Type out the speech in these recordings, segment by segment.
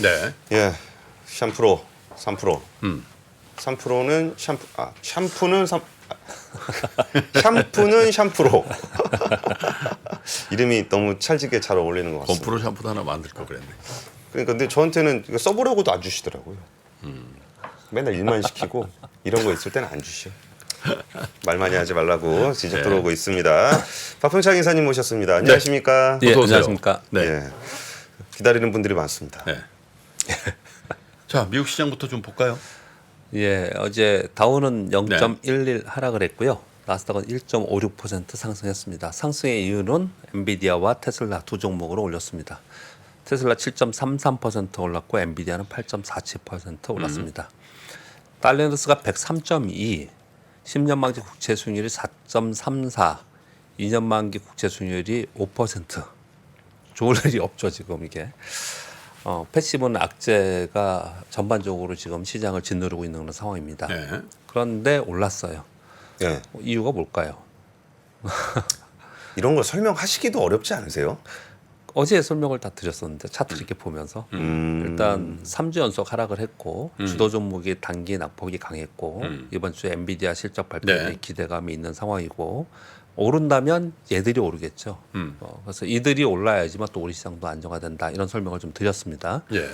네. 예, 샴푸로 3%. 3%는 샴푸는 샴푸는 샴푸로. 이름이 너무 찰지게 잘 어울리는 것 같습니다. 건프로 샴푸도 하나 만들 거 그랬네. 그러니까 근데 저한테는 이거 써보려고도 안 주시더라고요. 맨날 일만 시키고 이런 거 있을 때는 안 주셔. 말 많이 하지 말라고 지적 네. 들어오고 있습니다. 박평창 이사님 모셨습니다. 안녕하십니까? 예, 어서 오세요. 안녕하십니까? 네. 예, 기다리는 분들이 많습니다. 네. 자, 미국 시장부터 좀 볼까요? 예, 어제 다우는 0.11 하락을 했고요. 나스닥은 1.56% 상승했습니다. 상승의 이유는 엔비디아와 테슬라 두 종목으로 올렸습니다. 테슬라 7.33% 올랐고 엔비디아는 8.47% 올랐습니다. 달러인더스가 103.2, 10년 만기 국채 수익률이 4.34, 2년 만기 국채 수익률이 5%. 좋을 일이 없죠 지금 이게. 패시브는 악재가 전반적으로 지금 시장을 짓누르고 있는 그런 상황입니다. 네. 그런데 올랐어요. 예, 이유가 뭘까요? 이런 걸 설명하시기도 어렵지 않으세요? 어제 설명을 다 드렸었는데 차트 이렇게 보면서 일단 3주 연속 하락을 했고 주도 종목이 단기 낙폭이 강했고 이번 주에 엔비디아 실적 발표에 네. 기대감이 있는 상황이고 오른다면 얘들이 오르겠죠. 그래서 이들이 올라야지만 또 우리 시장도 안정화된다 이런 설명을 좀 드렸습니다. 예.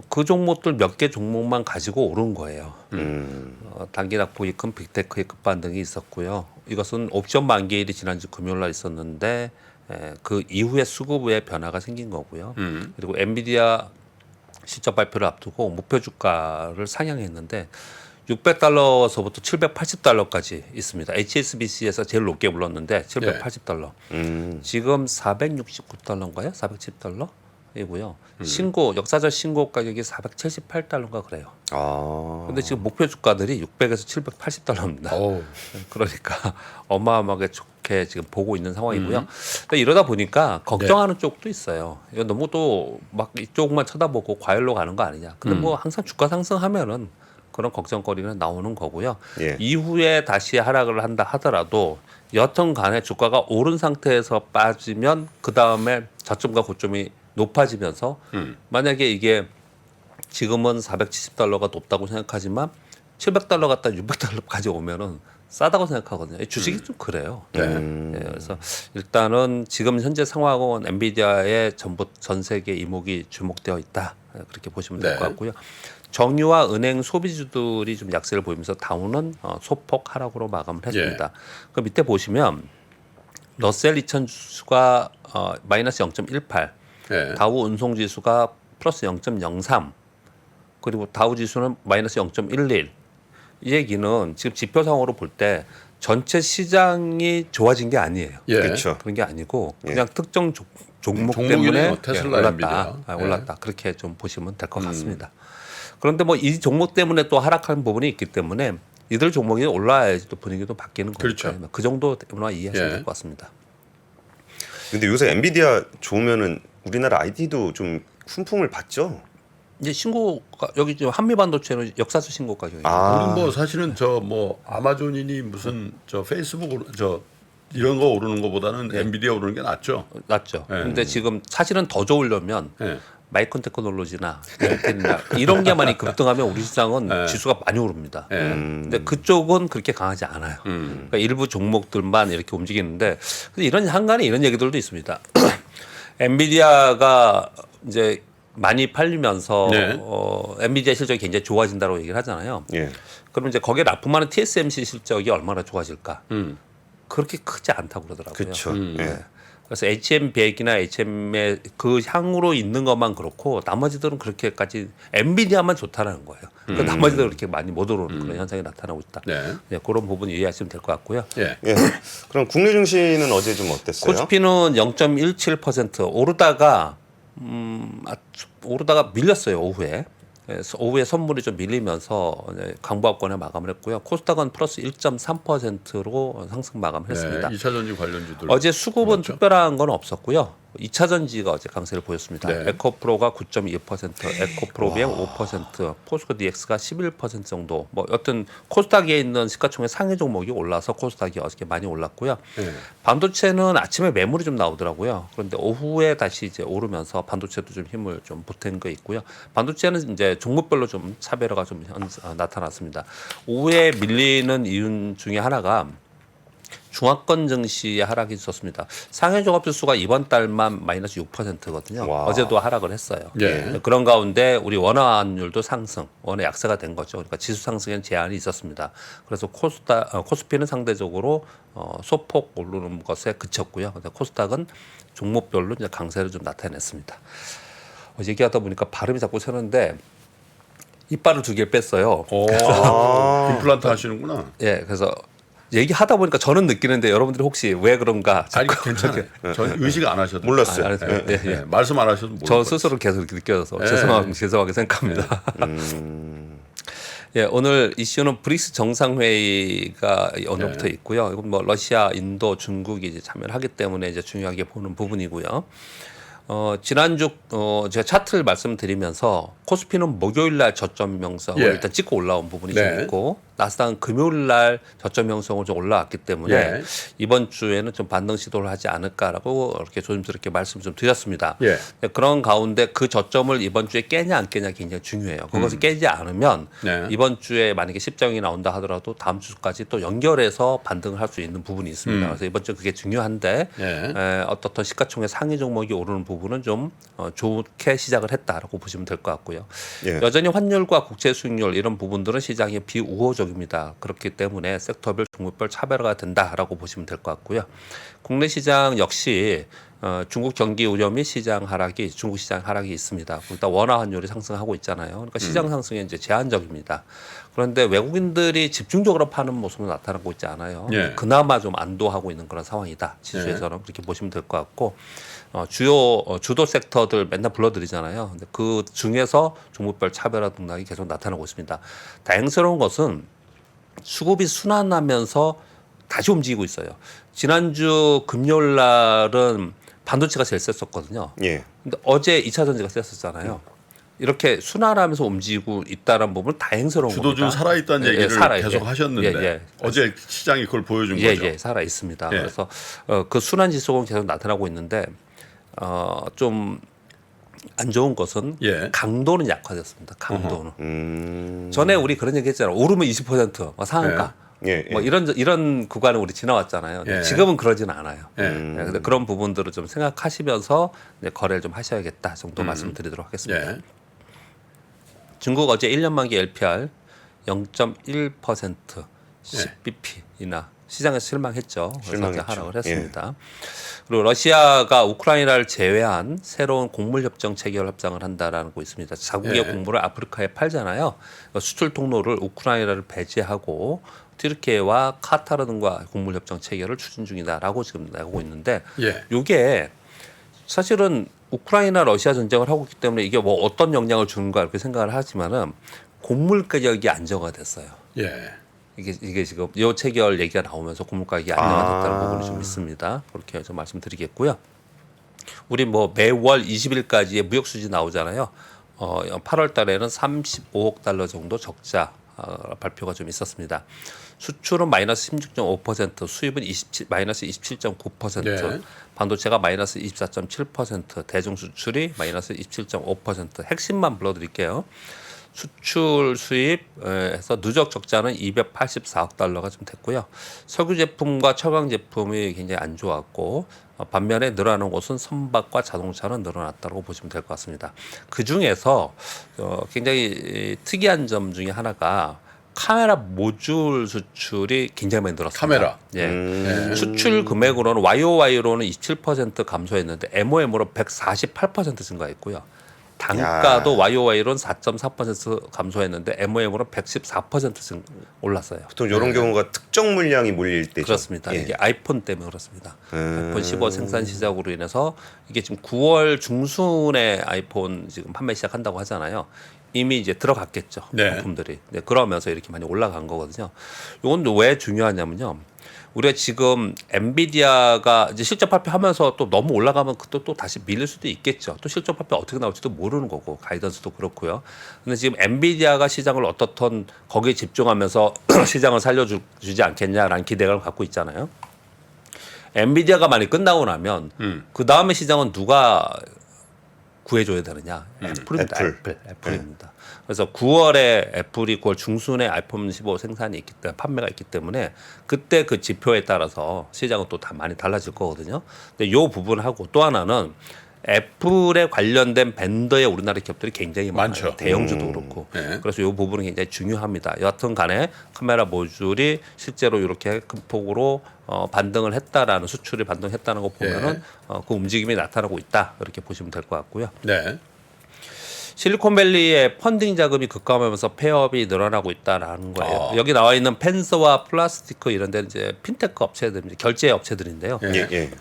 그 종목들 몇 개 종목만 가지고 오른 거예요. 단기 낙폭이 큰 빅테크의 급반등이 있었고요. 이것은 옵션 만기일이 지난주 금요일 날 있었는데 그 이후에 수급에 변화가 생긴 거고요. 그리고 엔비디아 실적 발표를 앞두고 목표 주가를 상향했는데 600달러서부터 780달러까지 있습니다. HSBC에서 제일 높게 불렀는데 780달러. 지금 469달러인가요? 410달러이고요. 역사적 신고 가격이 478달러인가 그래요. 아, 근데 지금 목표 주가들이 600에서 780달러입니다. 어우. 그러니까 어마어마하게 좋게 지금 보고 있는 상황이고요. 근데 이러다 보니까 걱정하는 쪽도 있어요. 이거 너무 또 막 이쪽만 쳐다보고 과열로 가는 거 아니냐. 근데 뭐 항상 주가 상승하면은 그런 걱정거리는 나오는 거고요. 예. 이후에 다시 하락을 한다 하더라도 여튼 간에 주가가 오른 상태에서 빠지면 그 다음에 저점과 고점이 높아지면서 만약에 이게 지금은 470달러가 높다고 생각하지만 700달러 갔다 600달러까지 오면은 싸다고 생각하거든요. 주식이 좀 그래요. 네. 예, 그래서 일단은 지금 현재 상황은 엔비디아의 전부 전 세계 이목이 주목되어 있다. 그렇게 보시면 될 것 네. 같고요. 정유와 은행 소비주들이 좀 약세를 보이면서 다우는 소폭 하락으로 마감을 했습니다. 그 밑에 보시면 러셀 2000 지수가 마이너스 0.18, 예. 다우 운송 지수가 플러스 0.03, 그리고 다우 지수는 마이너스 0.11. 이 얘기는 지금 지표상으로 볼 때 전체 시장이 좋아진 게 아니에요. 예. 그렇죠. 그런 게 아니고 그냥 특정 종목 종목이네요. 때문에 테슬라, 올랐다. 엔비디아. 올랐다. 그렇게 좀 보시면 될 것 같습니다. 그런데 뭐 이 종목 때문에 또 하락하는 부분이 있기 때문에 이들 종목이 올라야지 또 분위기도 바뀌는 거니까 그렇죠. 그 정도 때문에 이해하시면 예. 될 것 같습니다. 근데 요새 엔비디아 좋으면은 우리나라 IT도 좀 훈풍을 받죠. 이제 신고가 여기 지금 한미반도체는 역사적 신고 가격이에요. 아. 우리 뭐 사실은 저 뭐 아마존이니 무슨 저 페이스북 저 이런 거 오르는 거보다는 엔비디아 오르는 게 낫죠. 맞죠. 예. 근데 지금 사실은 더 좋으려면 예. 마이크론 테크놀로지나 인텔이나 이런 게 많이 급등하면 우리 시장은 예. 지수가 많이 오릅니다. 예. 근데 그쪽은 그렇게 강하지 않아요. 그러니까 일부 종목들만 이렇게 움직이는데 근데 이런 한간에 이런 얘기들도 있습니다. 엔비디아가 이제 많이 팔리면서 네. 엔비디아 실적이 굉장히 좋아진다고 얘기를 하잖아요. 예. 그럼 이제 거기에 납품하는 TSMC 실적이 얼마나 좋아질까? 그렇게 크지 않다고 그러더라고요. 그렇죠. 예. 그래서 HM100이나 HM의 그 향으로 있는 것만 그렇고 나머지들은 그렇게까지 엔비디아만 좋다라는 거예요. 그러니까 나머지들은 그렇게 많이 못 오르는 그런 현상이 나타나고 있다. 네. 네, 그런 부분 이해하시면 될 것 같고요. 예. 예. 그럼 국내 증시는 어제 좀 어땠어요? 코스피는 0.17% 오르다가 밀렸어요 오후에. 그래서 오후에 선물이 좀 밀리면서 강보합권에 마감을 했고요. 코스닥은 플러스 1.3%로 상승 마감을 했습니다. 네. 2차 전지 관련주들. 어제 수급은 그렇죠. 특별한 건 없었고요. 2차 전지가 어제 강세를 보였습니다. 네. 에코프로가 9.2%, 에코프로 비행 5%, 포스코 DX가 11% 정도. 뭐 어떤 코스닥에 있는 시가총액 상위 종목이 올라서 코스닥이 어저께 많이 올랐고요. 네. 반도체는 아침에 매물이 좀 나오더라고요. 그런데 오후에 다시 이제 오르면서 반도체도 좀 힘을 좀 보탠 거 있고요. 반도체는 이제 종목별로 좀 차별화가 좀 나타났습니다. 오후에 밀리는 이유 중에 하나가 중화권 증시의 하락이 있었습니다. 상해 종합지수가 이번 달만 마이너스 6%거든요. 와. 어제도 하락을 했어요. 예. 그런 가운데 우리 원화 환율도 상승, 원화 약세가 된 거죠. 그러니까 지수 상승에는 제한이 있었습니다. 그래서 코스피는 상대적으로 소폭 오르는 것에 그쳤고요. 근데 코스닥은 종목별로 이제 강세를 좀 나타냈습니다. 얘기하다 보니까 발음이 자꾸 새는데 이빨을 2개 뺐어요. 오, 임플란트 하시는구나. 예, 그래서 얘기하다 보니까 저는 느끼는데 여러분들이 혹시 왜 그런가? 아니 괜찮아요. 전 의식 안 하셔도 몰랐어요. 알았어요. 예, 예, 예. 예. 말씀 안 하셔도 모르고. 저 스스로 계속 이렇게 느껴져서 예. 죄송하게 생각합니다. 예, 오늘 이슈는 브릭스 정상회의가 오늘부터 있고요. 이건 뭐 러시아, 인도, 중국이 이제 참여를 하기 때문에 이제 중요하게 보는 부분이고요. 지난주 제가 차트를 말씀드리면서 코스피는 목요일 날 저점 명성을 예. 일단 찍고 올라온 부분이 네. 좀 있고 나스닥은 금요일 날 저점 명성으로 좀 올라왔기 때문에 예. 이번 주에는 좀 반등 시도를 하지 않을까라고 이렇게 조심스럽게 말씀을 좀 드렸습니다. 예. 그런 가운데 그 저점을 이번 주에 깨냐 안 깨냐 굉장히 중요해요. 그것을 깨지 않으면 네. 이번 주에 만약에 10정이 나온다 하더라도 다음 주까지 또 연결해서 반등을 할 수 있는 부분이 있습니다. 그래서 이번 주 그게 중요한데 예. 어떻든 시가총액 상위 종목이 오르는 부분은 좀 좋게 시작을 했다라고 보시면 될 것 같고요. 예. 여전히 환율과 국채 수익률 이런 부분들은 시장에 비우호적입니다. 그렇기 때문에 섹터별 종목별 차별화가 된다라고 보시면 될 것 같고요. 국내 시장 역시 중국 경기 우려 및 시장 하락이 중국 시장 하락이 있습니다. 일단 원화 환율이 상승하고 있잖아요. 그러니까 시장 상승이 이제 제한적입니다. 그런데 외국인들이 집중적으로 파는 모습은 나타나고 있지 않아요. 예. 그나마 좀 안도하고 있는 그런 상황이다. 지수에서는 그렇게 보시면 될 것 같고 주요 주도 섹터들 맨날 불러드리잖아요. 근데 그 중에서 종목별 차별화 등락이 계속 나타나고 있습니다. 다행스러운 것은 수급이 순환하면서 다시 움직이고 있어요. 지난주 금요일 날은 반도체가 제일 셌었거든요. 예. 근데 어제 2차 전지가 셌었잖아요. 이렇게 순환하면서 움직이고 있다는 부분은 다행스러운 겁니다. 주도주 살아있다는 얘기를 계속 하셨는데 어제 시장이 그걸 보여준 거죠. 예, 살아 있습니다. 예. 그래서 그 순환 지수는 계속 나타나고 있는데 좀 안 좋은 것은 예. 강도는 약화됐습니다. 강도는. 음. 전에 우리 그런 얘기 했잖아요. 오르면 20% 상한가. 예. 예. 뭐 이런 구간을 우리 지나왔잖아요. 근데 예. 지금은 그러지는 않아요. 예. 근데 그런 부분들을 좀 생각하시면서 이제 거래를 좀 하셔야겠다 정도 말씀드리도록 하겠습니다. 예. 중국 어제 1년 만기 LPR 0.1% 10bp이나 시장에서 실망했죠. 그래서 실망했죠. 이제 하락을 했습니다. 그리고 러시아가 우크라이나를 제외한 새로운 곡물 협정 체결 협상을 한다라는 거 있습니다. 자국의 예. 곡물을 아프리카에 팔잖아요. 수출 통로를 우크라이나를 배제하고 튀르키예와 카타르 등과 곡물 협정 체결을 추진 중이다라고 지금 나오고 있는데 예. 이게 사실은 우크라이나 러시아 전쟁을 하고 있기 때문에 이게 뭐 어떤 영향을 주는가 이렇게 생각을 하지만은 곡물 가격이 안정화 됐어요. 예. 이게 지금 요 체결 얘기가 나오면서 곡물 가격이 안정화됐다는 부분이 좀 있습니다. 그렇게 좀 말씀드리겠고요. 우리 뭐 매월 20일까지의 무역 수지 나오잖아요. 8월 달에는 35억 달러 정도 적자 발표가 좀 있었습니다. 수출은 마이너스 16.5%, 수입은 마이너스 27.9%, 네. 반도체가 마이너스 24.7%, 대중 수출이 마이너스 27.5%. 핵심만 불러드릴게요. 수출 수입에서 누적 적자는 284억 달러가 좀 됐고요. 석유 제품과 철강 제품이 굉장히 안 좋았고 반면에 늘어나는 곳은 선박과 자동차는 늘어났다고 보시면 될 것 같습니다. 그 중에서 굉장히 특이한 점 중에 하나가 카메라 모듈 수출이 굉장히 많이 늘었습니다. 카메라. 예. 수출 금액으로는 YOY로는 27% 감소했는데 MOM으로 148% 증가했고요. 단가도 YOY로는 4.4% 감소했는데 MOM으로 114% 올랐어요. 보통 이런 경우가 특정 물량이 몰릴 때죠. 그렇습니다. 예. 이게 아이폰 때문에 그렇습니다. 아이폰 15 생산 시작으로 인해서 이게 지금 9월 중순에 아이폰 지금 판매 시작한다고 하잖아요. 이미 이제 들어갔겠죠. 네. 부품들이. 네, 그러면서 이렇게 많이 올라간 거거든요. 이건 왜 중요하냐면요. 우리가 지금 엔비디아가 이제 실적 발표하면서 또 너무 올라가면 그것도 또 다시 밀릴 수도 있겠죠. 또 실적 발표 어떻게 나올지도 모르는 거고 가이던스도 그렇고요. 근데 지금 엔비디아가 시장을 어떻든 거기에 집중하면서 시장을 살려주지 않겠냐라는 기대감을 갖고 있잖아요. 엔비디아가 많이 끝나고 나면 그 다음에 시장은 누가 구해줘야 되느냐? 애플입니다. 애플입니다. 그래서 9월에 애플이 9월 중순에 아이폰 15 생산이 있기 때문에 판매가 있기 때문에 그때 그 지표에 따라서 시장은 또 다 많이 달라질 거거든요. 근데 요 부분하고 또 하나는 애플에 관련된 밴더의 우리나라 기업들이 굉장히 많아요. 많죠. 대형주도 그렇고. 네. 그래서 이 부분은 굉장히 중요합니다. 여하튼 간에 카메라 모듈이 실제로 이렇게 큰 폭으로 반등을 했다라는 수출이 반등했다는 거 보면은 그 움직임이 나타나고 있다. 이렇게 보시면 될 것 같고요. 네. 실리콘밸리의 펀딩 자금이 급감하면서 폐업이 늘어나고 있다라는 거예요. 여기 나와 있는 펜서와 플라스티크 이런 데는 이제 핀테크 업체들, 결제 업체들인데요. 예, 예.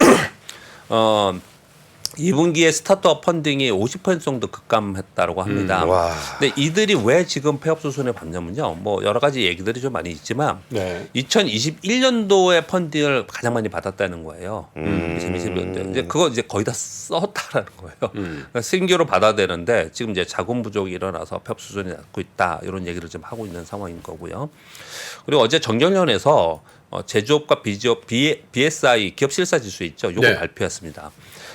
2분기에 스타트업 펀딩이 50% 정도 급감했다고 합니다. 와. 근데 이들이 왜 지금 폐업 수순에 봤냐면요. 뭐 여러 가지 얘기들이 좀 많이 있지만 네. 2021년도에 펀딩을 가장 많이 받았다는 거예요. 2021년도. 이제 그거 이제 거의 다 썼다라는 거예요. 그러니까 신규로 받아야 되는데 지금 이제 자금 부족이 일어나서 폐업 수순이 낮고 있다. 이런 얘기를 좀 하고 있는 상황인 거고요. 그리고 어제 정경련에서 제조업과 비지업 BSI 기업 실사 지수 있죠. 요거 네. 발표했습니다.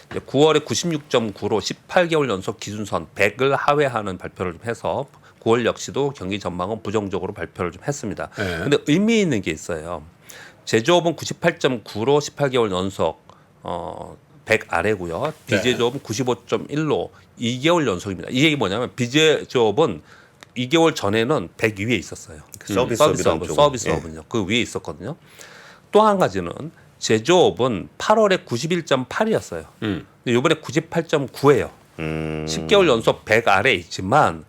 9월에 96.9로 18개월 연속 기준선 100을 하회하는 발표를 좀 해서 9월 역시도 경기 전망은 부정적으로 발표를 좀 했습니다. 그런데 의미 있는 게 있어요. 제조업은 98.9로 18개월 연속 100 아래고요. 비제조업은 95.1로 2개월 연속입니다. 이 얘기 뭐냐면 비제조업은 2개월 전에는 100 위에 있었어요. 서비스업은요. 그 위에 있었거든요. 또 한 가지는 제조업은 8월에 91.8이었어요. 근데 이번에 98.9예요. 10개월 연속 100 아래 있지만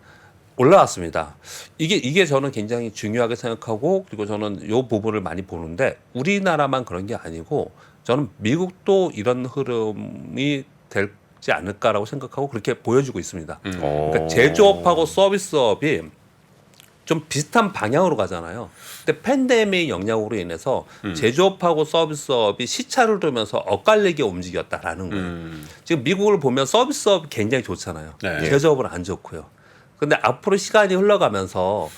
올라왔습니다. 이게 저는 굉장히 중요하게 생각하고 그리고 저는 이 부분을 많이 보는데 우리나라만 그런 게 아니고 저는 미국도 이런 흐름이 되지 않을까라고 생각하고 그렇게 보여주고 있습니다. 그러니까 제조업하고 서비스업이 좀 비슷한 방향으로 가잖아요. 근데 팬데믹 영향으로 인해서 제조업하고 서비스업이 시차를 두면서 엇갈리게 움직였다라는 거예요. 지금 미국을 보면 서비스업이 굉장히 좋잖아요. 네. 제조업은 안 좋고요. 근데 앞으로 시간이 흘러가면서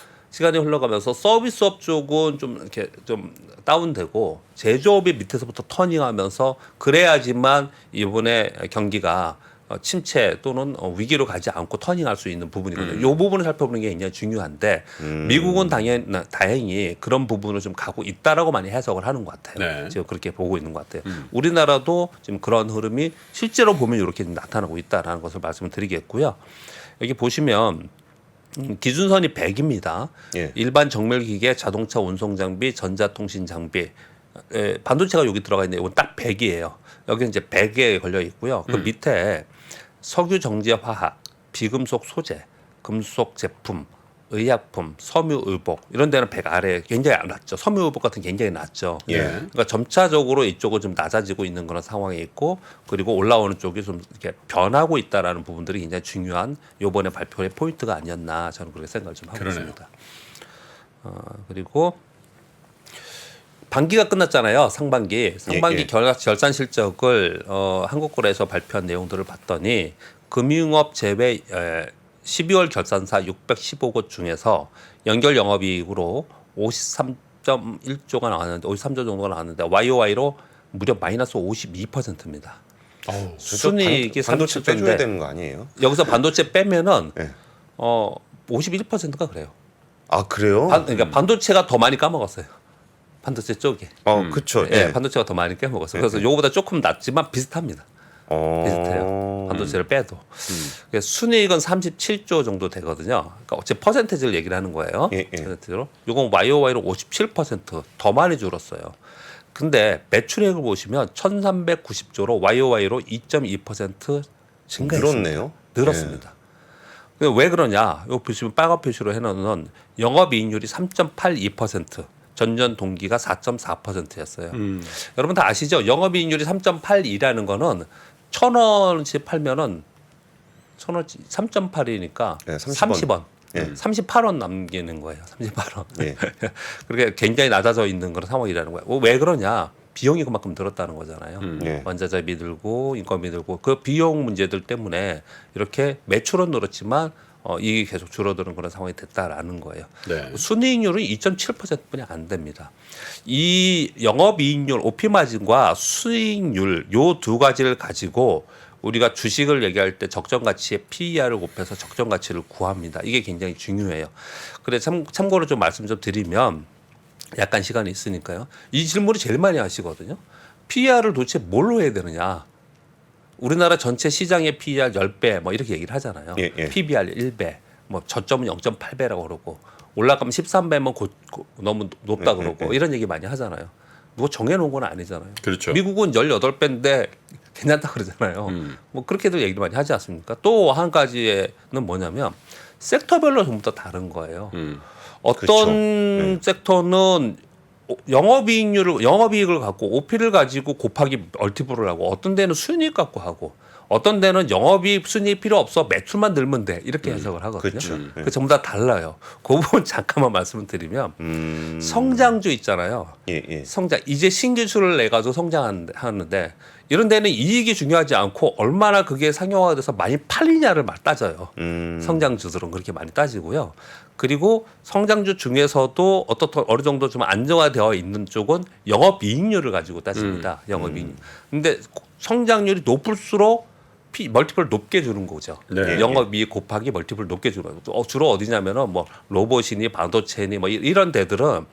서비스업 쪽은 좀 이렇게 좀 다운되고 제조업이 밑에서부터 터닝하면서 그래야지만 이번에 경기가 침체 또는 위기로 가지 않고 터닝할 수 있는 부분이거든요. 이 부분을 살펴보는 게 굉장히 중요한데 미국은 다행히 그런 부분을 좀 가고 있다라고 많이 해석을 하는 것 같아요. 네. 지금 그렇게 보고 있는 것 같아요. 우리나라도 지금 그런 흐름이 실제로 보면 이렇게 나타나고 있다라는 것을 말씀을 드리겠고요. 여기 보시면 기준선이 100입니다. 예. 일반 정밀기계, 자동차 운송 장비, 전자통신 장비, 반도체가 여기 들어가 있는데 이건 딱 100이에요. 여기 이제 100에 걸려 있고요. 그 밑에 석유 정제 화학, 비금속 소재, 금속 제품, 의약품, 섬유 의복 이런 데는 100 아래 굉장히 낮죠. 섬유 의복 같은 게 굉장히 낮죠. 예. 그러니까 점차적으로 이쪽은 좀 낮아지고 있는 그런 상황이 있고 그리고 올라오는 쪽이 좀 이렇게 변하고 있다라는 부분들이 굉장히 중요한 이번에 발표의 포인트가 아니었나 저는 그렇게 생각을 좀 하고 그러네요. 있습니다. 그리고 반기가 끝났잖아요. 상반기 예. 결산 실적을 한국거래에서 발표한 내용들을 봤더니 금융업 제외 12월 결산사 615곳 중에서 연결 영업이익으로 53.1조가 나왔는데 53조 정도가 나왔는데 YOY로 무려 마이너스 52%입니다. 순이익이 반도체 빼줘야 37조인데 되는 거 아니에요? 여기서 반도체 빼면은 네. 51%가 그래요. 아 그래요? 그러니까 반도체가 더 많이 까먹었어요. 반도체 쪽에. 그쵸. 예, 반도체가 더 많이 깨먹었어요. 그래서 요거보다 조금 낮지만 비슷합니다. 비슷해요. 반도체를 빼도. 그래서 순이익은 37조 정도 되거든요. 그러니까 어째 퍼센테이지를 얘기를 하는 거예요. 예. 퍼센테이지로. 요건 YOY로 57%더 많이 줄었어요. 근데 매출액을 보시면 1,390조로 YOY로 2.2% 증가했습니다. 늘었네요. 늘었습니다. 왜 그러냐? 요 보시면 빨간 표시로 해놓은 영업이익률이 3.82%. 전년 동기가 4.4%였어요. 여러분 다 아시죠? 영업이익률이 3.82라는 거는 1,000원씩 팔면은 1,000원치 3.8이니까 네, 30원. 예. 38원 남기는 거예요. 38원. 예. 그렇게 굉장히 낮아져 있는 그런 상황이라는 거예요. 왜 그러냐? 비용이 그만큼 들었다는 거잖아요. 예. 원자재비 들고 인건비 들고 그 비용 문제들 때문에 이렇게 매출은 늘었지만 이익이 계속 줄어드는 그런 상황이 됐다라는 거예요. 네. 순이익률은 2.7%뿐이 안 됩니다. 이 영업이익률, OP 마진과 수익률 요 두 가지를 가지고 우리가 주식을 얘기할 때 적정 가치의 PER을 곱해서 적정 가치를 구합니다. 이게 굉장히 중요해요. 그래 참고로 좀 말씀 좀 드리면 약간 시간이 있으니까요. 이 질문을 제일 많이 하시거든요. PER을 도대체 뭘로 해야 되느냐? 우리나라 전체 시장의 PER 10배 뭐 이렇게 얘기를 하잖아요. 예, 예. PBR 1배, 뭐 저점은 0.8배라고 그러고 올라가면 13배면 너무 높다 그러고 이런 얘기 많이 하잖아요. 누가 정해놓은 건 아니잖아요. 그렇죠. 미국은 18배인데 괜찮다 그러잖아요. 뭐 그렇게도 얘기를 많이 하지 않습니까? 또 한 가지는 뭐냐면 섹터별로 전부 다 다른 거예요. 어떤 그렇죠. 섹터는 영업이익을 갖고 OP를 가지고 곱하기 멀티플을 하고 어떤 데는 순이익 갖고 하고 어떤 데는 영업이익 순이익 필요 없어 매출만 늘면 돼 이렇게 해석을 하거든요. 그렇죠. 그 전부 다 달라요. 그 부분 잠깐만 말씀을 드리면 성장주 있잖아요. 예, 예. 성장 이제 신기술을 내 가지고 성장하는데 이런 데는 이익이 중요하지 않고 얼마나 그게 상용화돼서 많이 팔리냐를 따져요. 성장주들은 그렇게 많이 따지고요. 그리고 성장주 중에서도 어느 정도 좀 안정화되어 있는 쪽은 영업이익률을 가지고 따집니다. 영업이익률. 근데 성장률이 높을수록 멀티플을 높게 주는 거죠. 네. 영업이익 곱하기 멀티플을 높게 주는 거죠. 주로 어디냐면은 뭐 로봇이니 반도체니 뭐 이런 데들은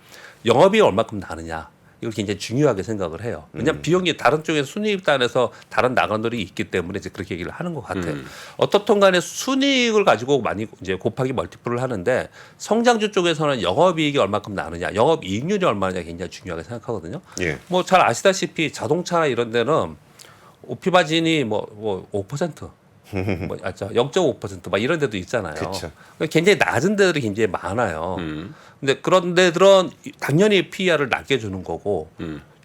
영업이익이 얼마큼 나느냐. 이걸 굉장히 중요하게 생각을 해요. 왜냐하면 비용이 다른 쪽에서 순이익단에서 다른 나간들이 있기 때문에 이제 그렇게 얘기를 하는 것 같아요. 어떻든 간에 순이익을 가지고 많이 이제 곱하기 멀티플을 하는데 성장주 쪽에서는 영업이익이 얼마큼 나느냐, 영업이익률이 얼마냐 굉장히 중요하게 생각하거든요. 예. 뭐 잘 아시다시피 자동차나 이런 데는 OP 마진이 뭐 5%. 뭐 0.5%막 이런 데도 있잖아요. 그쵸. 굉장히 낮은 데들이 굉장히 많아요. 근데 그런 데들은 당연히 PER을 낮게 주는 거고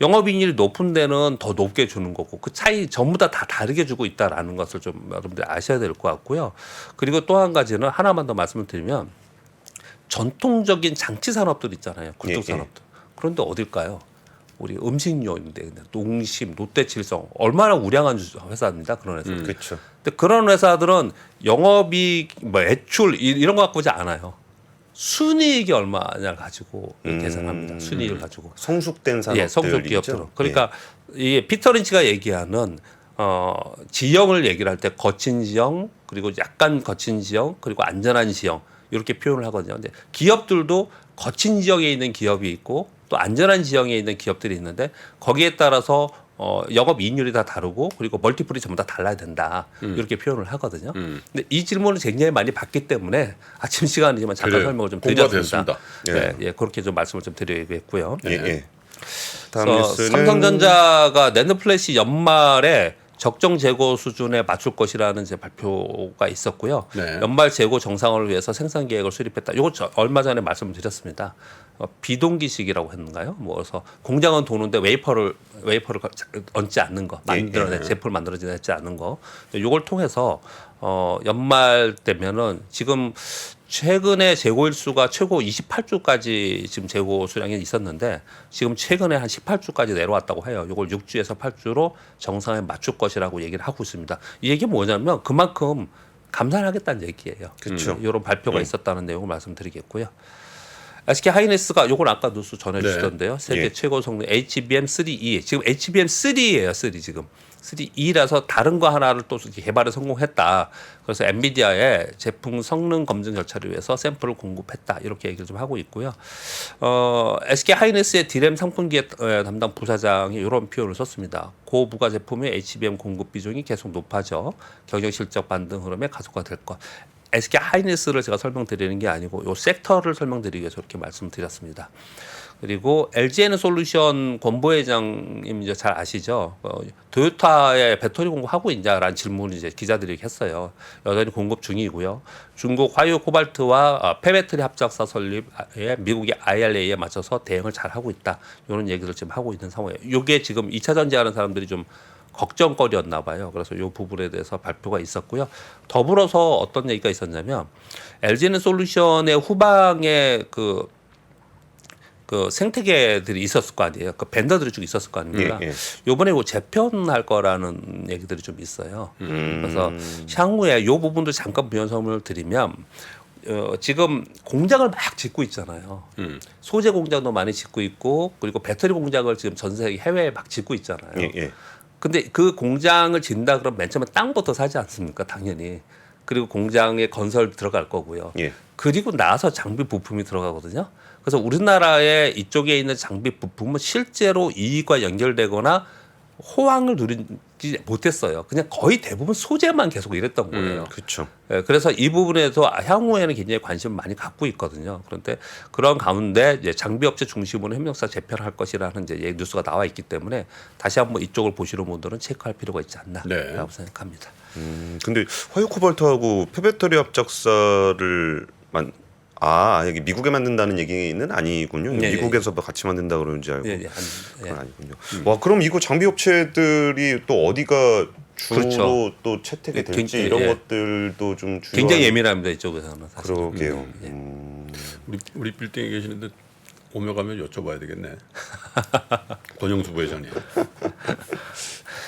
영업이익률이 높은 데는 더 높게 주는 거고 그 차이 전부 다 다르게 주고 있다라는 것을 좀 여러분들 아셔야 될 것 같고요. 그리고 또 한 가지는 하나만 더 말씀을 드리면 전통적인 장치 산업들 있잖아요. 굴뚝 산업들. 그런데 어딜까요? 우리 음식료인데 농심, 롯데칠성 얼마나 우량한 회사입니다. 그런 회사. 그렇죠. 근데 그런 회사들은 영업이익, 뭐 매출 이런 거 갖고 오지 않아요. 순이익이 얼마냐 가지고 계산합니다. 순이익을 가지고. 성숙된 산업들. 예, 성숙 기업들은. 그러니까 이게 피터 린치가 얘기하는 지형을 얘기를 할 때 거친 지형 그리고 약간 거친 지형 그리고 안전한 지형 이렇게 표현을 하거든요. 근데 기업들도 거친 지역에 있는 기업이 있고 또 안전한 지형에 있는 기업들이 있는데 거기에 따라서 영업 이익률이 다 다르고 그리고 멀티플이 전부 다 달라야 된다 이렇게 표현을 하거든요. 근데 이 질문을 굉장히 많이 받기 때문에 아침 시간이지만 잠깐 그래요. 설명을 좀 공부가 드렸습니다. 됐습니다. 예, 그렇게 좀 말씀을 좀 드리겠고요. 예, 예. 다음 그래서 뉴스는 삼성전자가 낸드플래시 연말에 적정 재고 수준에 맞출 것이라는 이제 발표가 있었고요. 네. 연말 재고 정상화를 위해서 생산 계획을 수립했다. 이거 얼마 전에 말씀을 드렸습니다. 비동기식이라고 했는가요? 뭐 그래서 공장은 도는데 웨이퍼를 얹지 않는 거, 제품을 만들어내지 않는 거. 이걸 통해서 연말 되면은 지금 최근에 재고 일수가 최고 28주까지 지금 재고 수량이 있었는데 지금 최근에 한 18주까지 내려왔다고 해요. 이걸 6주에서 8주로 정상에 맞출 것이라고 얘기를 하고 있습니다. 이 얘기 뭐냐면 그만큼 감산하겠다는 얘기예요. 그쵸. 이런 발표가 있었다는 내용을 말씀드리겠고요. SK 하이닉스가 요걸 아까 뉴스 전해주시던데요. 세계 최고 성능 HBM3E 지금 HBM3예요. 3 지금 3E라서 다른 거 하나를 또 개발에 성공했다. 그래서 엔비디아의 제품 성능 검증 절차를 위해서 샘플을 공급했다. 이렇게 얘기를 좀 하고 있고요. SK 하이닉스의 디램 상품기획 담당 부사장이 이런 표현을 썼습니다. 고부가 제품의 HBM 공급 비중이 계속 높아져 경영 실적 반등 흐름에 가속화될 것. SK 하이닉스를 제가 설명드리는 게 아니고 이 섹터를 설명드리기 위해서 이렇게 말씀드렸습니다. 그리고 LG에너 솔루션 권 부회장님 이제 잘 아시죠? 토요타에 배터리 공급하고 있냐라는 질문을 이제 기자들이 했어요. 여전히 공급 중이고요. 중국 화유 코발트와 폐배터리 합작사 설립에 미국의 IRA에 맞춰서 대응을 잘 하고 있다. 이런 얘기를 지금 하고 있는 상황이에요. 이게 지금 2차 전지하는 사람들이 좀 걱정거리였나 봐요. 그래서 이 부분에 대해서 발표가 있었고요. 더불어서 어떤 얘기가 있었냐면 LG는 솔루션의 후방에 그 생태계들이 있었을 거 아니에요. 그 벤더들이 쭉 있었을 거 아닙니까? 예, 예. 요번에 뭐 재편할 거라는 얘기들이 좀 있어요. 그래서 향후에 이 부분도 잠깐 부연설명을 드리면 지금 공장을 막 짓고 있잖아요. 소재 공장도 많이 짓고 있고 그리고 배터리 공장을 지금 전 세계 해외에 막 짓고 있잖아요. 예, 예. 근데 그 공장을 짓는다 그러면 맨 처음에 땅부터 사지 않습니까? 당연히. 그리고 공장에 건설 들어갈 거고요. 예. 그리고 나서 장비 부품이 들어가거든요. 그래서 우리나라의 이쪽에 있는 장비 부품은 실제로 이익과 연결되거나 호황을 누리지 못했어요. 그냥 거의 대부분 소재만 계속 이랬던 거예요. 그렇죠. 예, 그래서 이 부분에서 향후에는 굉장히 관심을 많이 갖고 있거든요. 그런데 그런 가운데 이제 장비업체 중심으로 협력사 재편할 것이라는 이제 뉴스가 나와 있기 때문에 다시 한번 이쪽을 보시는 분들은 체크할 필요가 있지 않나라고 네. 생각합니다. 근데 화요 코발트하고 폐배터리 합작사를 여기 미국에 만든다는 얘기는 아니군요. 예, 미국에서 같이 만든다 그러는 줄 알고. 예. 그건 아니군요. 와, 그럼 이거 장비 업체들이 또 어디가 주로 그렇죠. 또 채택이 될지 굉장히, 이런 예. 것들도 좀 중요한. 굉장히 예민합니다 이쪽에서는. 사실. 그러게요. 우리 빌딩에 계시는데 오며 가면 여쭤봐야 되겠네. 권영수 부회장님.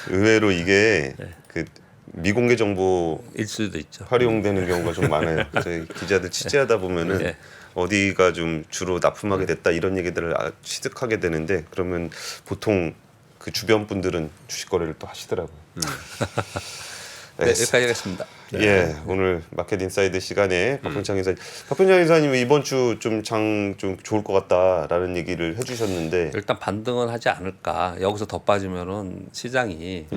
의외로 이게 예. 그 미공개 정보 일 수도 있죠. 활용되는 경우가 좀 많아요. 저희 기자들 취재하다 보면은 예. 어디가 좀 주로 납품하게 됐다 이런 얘기들을 취득하게 되는데 그러면 보통 그 주변 분들은 주식 거래를 또 하시더라고요. 네, 여기까지 하겠습니다. 예, 오늘 마켓 인사이드 시간에 박병창 이사님이 이번 주 좀 좀 좋을 것 같다라는 얘기를 해주셨는데 일단 반등은 하지 않을까. 여기서 더 빠지면은 시장이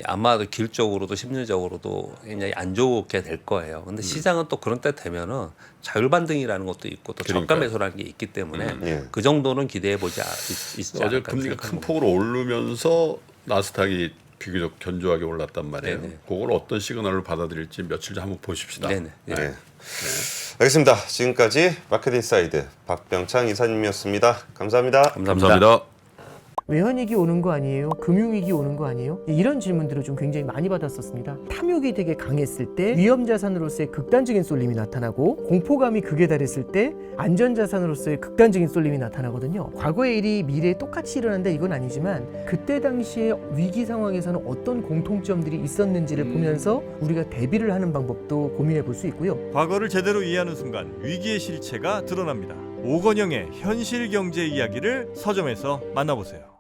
아마도 길적으로도 심리적으로도 굉장히 안 좋게 될 거예요. 근데 시장은 또 그런 때 되면은 자율 반등이라는 것도 있고 또 저가 그러니까요. 매수라는 게 있기 때문에 예. 그 정도는 기대해 보지 있지 어제 않을까. 금리가 큰 폭으로 오르면서 나스닥이 비교적 견조하게 올랐단 말이에요. 네네. 그걸 어떤 시그널을 받아들일지 며칠 전 한번 보십시다. 네네. 예. 네. 알겠습니다. 지금까지 마켓 인사이드 박병창 이사님이었습니다. 감사합니다. 감사합니다. 외환위기 오는 거 아니에요? 금융위기 오는 거 아니에요? 이런 질문들을 좀 굉장히 많이 받았었습니다. 탐욕이 되게 강했을 때 위험자산으로서의 극단적인 쏠림이 나타나고 공포감이 극에 달했을 때 안전자산으로서의 극단적인 쏠림이 나타나거든요. 과거의 일이 미래에 똑같이 일어난다 이건 아니지만 그때 당시에 위기 상황에서는 어떤 공통점들이 있었는지를 보면서 우리가 대비를 하는 방법도 고민해 볼 수 있고요. 과거를 제대로 이해하는 순간 위기의 실체가 드러납니다. 오건영의 현실 경제 이야기를 서점에서 만나보세요.